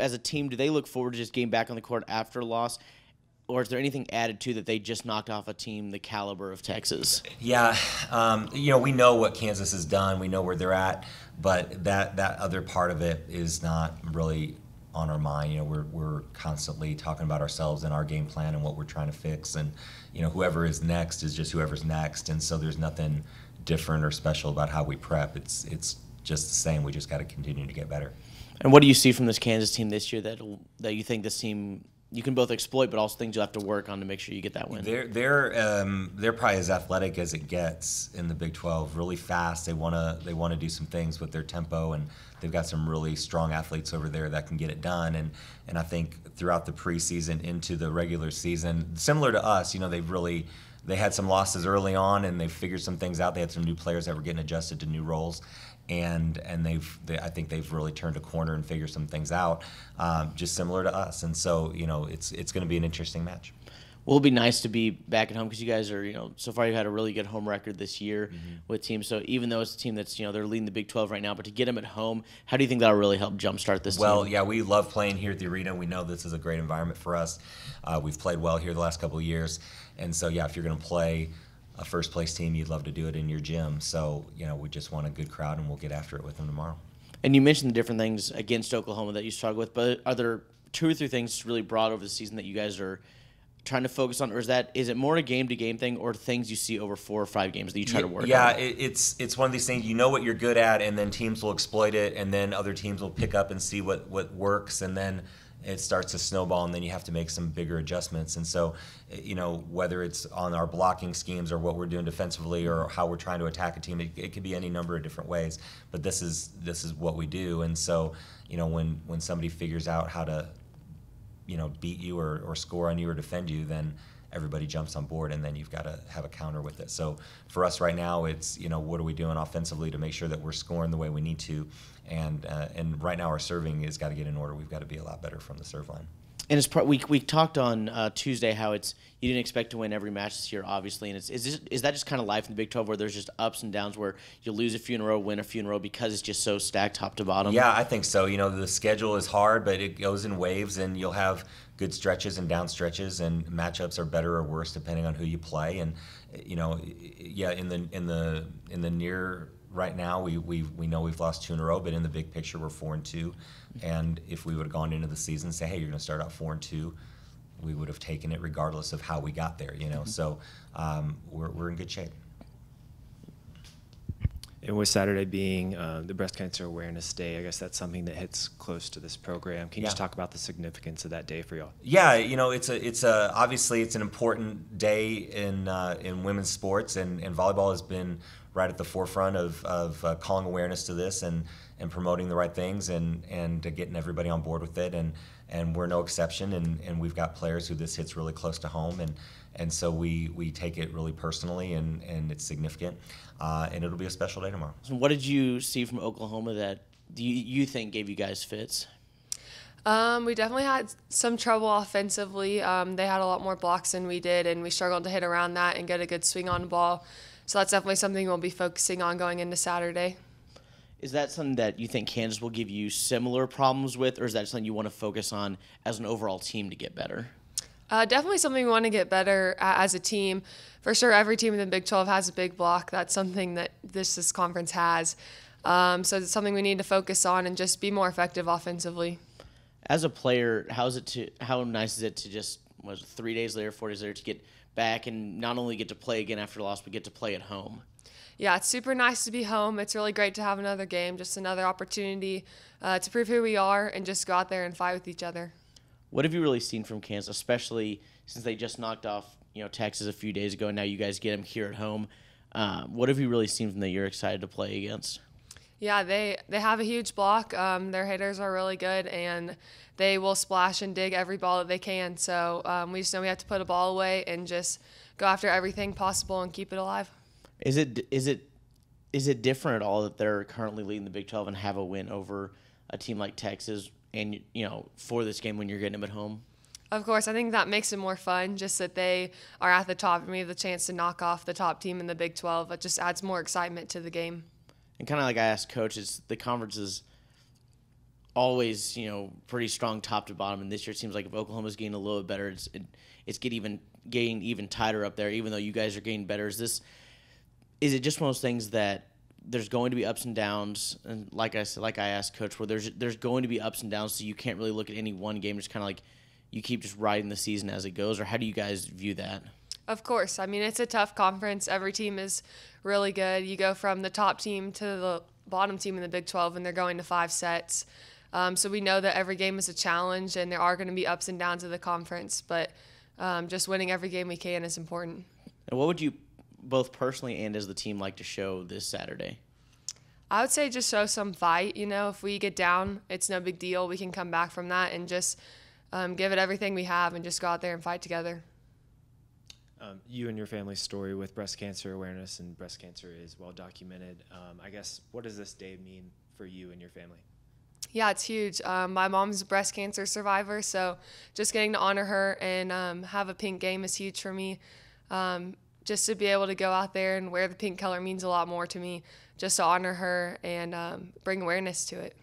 as a team, do they look forward to just getting back on the court after a loss? Or is there anything added to that they just knocked off a team the caliber of Texas? Yeah, we know what Kansas has done. We know where they're at, but that other part of it is not really on our mind. We're constantly talking about ourselves and our game plan and what we're trying to fix. And whoever is next is just whoever's next. And so there's nothing different or special about how we prep. It's just the same. We just got to continue to get better. And what do you see from this Kansas team this year that you think this team you can both exploit, but also things you'll have to work on to make sure you get that win? They're probably as athletic as it gets in the Big 12. Really fast. They wanna do some things with their tempo, and they've got some really strong athletes over there that can get it done. And I think throughout the preseason into the regular season, similar to us, they had some losses early on, and they figured some things out. They had some new players that were getting adjusted to new roles. And I think they've really turned a corner and figured some things out, just similar to us. And so, it's going to be an interesting match. Well, it'll be nice to be back at home because you guys are, so far you've had a really good home record this year with teams. So even though it's a team that's, they're leading the Big 12 right now, but to get them at home, how do you think that'll really help jumpstart this team? Well, yeah, we love playing here at the arena. We know this is a great environment for us. We've played well here the last couple of years. And so, yeah, if you're going to play a first-place team, you'd love to do it in your gym. So, we just want a good crowd, and we'll get after it with them tomorrow. And you mentioned the different things against Oklahoma that you struggle with, but are there 2 or 3 things really broad over the season that you guys are trying to focus on, or is it more a game-to-game thing, or things you see over 4 or 5 games that you try to work on? Yeah, it's one of these things, what you're good at, and then teams will exploit it, and then other teams will pick up and see what works, and then it starts to snowball, and then you have to make some bigger adjustments. And so, whether it's on our blocking schemes or what we're doing defensively or how we're trying to attack a team, it could be any number of different ways. But this is what we do. And so, when somebody figures out how to, beat you or score on you or defend you, then everybody jumps on board, and then you've got to have a counter with it. So for us right now, it's, what are we doing offensively to make sure that we're scoring the way we need to? And right now our serving has got to get in order. We've got to be a lot better from the serve line. And we talked on Tuesday how you didn't expect to win every match this year, obviously. And is that just kind of life in the Big 12 where there's just ups and downs where you'll lose a few in a row, win a few in a row because it's just so stacked top to bottom? Yeah, I think so. The schedule is hard, but it goes in waves, and you'll have good stretches and down stretches, and matchups are better or worse depending on who you play. And yeah, in the near right now, we know we've lost 2 in a row, but in the big picture, we're 4-2. And if we would have gone into the season and say, hey, you're going to start out 4-2, we would have taken it regardless of how we got there. So we're in good shape. And with Saturday being the Breast Cancer Awareness Day, I guess that's something that hits close to this program. Can you just talk about the significance of that day for y'all? Yeah, it's obviously it's an important day in women's sports, and volleyball has been right at the forefront of calling awareness to this and promoting the right things and getting everybody on board with it. And we're no exception, and we've got players who this hits really close to home, and so we take it really personally, and it's significant, and it'll be a special day tomorrow. So what did you see from Oklahoma that you think gave you guys fits? We definitely had some trouble offensively. They had a lot more blocks than we did, and we struggled to hit around that and get a good swing on the ball. So that's definitely something we'll be focusing on going into Saturday. Is that something that you think Kansas will give you similar problems with, or is that something you want to focus on as an overall team to get better? Definitely something we want to get better at as a team. For sure, every team in the Big 12 has a big block. That's something that this conference has. So it's something we need to focus on and just be more effective offensively. As a player, how nice is it to just 3 days later, 4 days later, to get back and not only get to play again after a loss, but get to play at home? Yeah, it's super nice to be home. It's really great to have another game, just another opportunity to prove who we are and just go out there and fight with each other. What have you really seen from Kansas, especially since they just knocked off Texas a few days ago, and now you guys get them here at home? What have you really seen from that you're excited to play against? Yeah, they have a huge block. Their hitters are really good, and they will splash and dig every ball that they can. So we just know we have to put a ball away and just go after everything possible and keep it alive. Is it different at all that they're currently leading the Big 12 and have a win over a team like Texas, and for this game when you're getting them at home? Of course, I think that makes it more fun, just that they are at the top and we have the chance to knock off the top team in the Big 12. It just adds more excitement to the game. And kind of like I asked coaches, the conference is always, pretty strong top to bottom. And this year it seems like if Oklahoma's getting a little bit better, it's getting even tighter up there, even though you guys are getting better. Is it just one of those things that there's going to be ups and downs? And like I asked Coach, where there's going to be ups and downs, so you can't really look at any one game, just kind of like you keep just riding the season as it goes? Or how do you guys view that? Of course. I mean, it's a tough conference. Every team is really good. You go from the top team to the bottom team in the Big 12, and they're going to 5 sets. So we know that every game is a challenge, and there are going to be ups and downs of the conference. But just winning every game we can is important. And what would you both personally and as the team like to show this Saturday? I would say just show some fight. If we get down, it's no big deal. We can come back from that and just give it everything we have and just go out there and fight together. You and your family's story with breast cancer awareness, and breast cancer is well documented. I guess, what does this day mean for you and your family? Yeah, it's huge. My mom's a breast cancer survivor, so just getting to honor her and have a pink game is huge for me. Just to be able to go out there and wear the pink color means a lot more to me, just to honor her and bring awareness to it.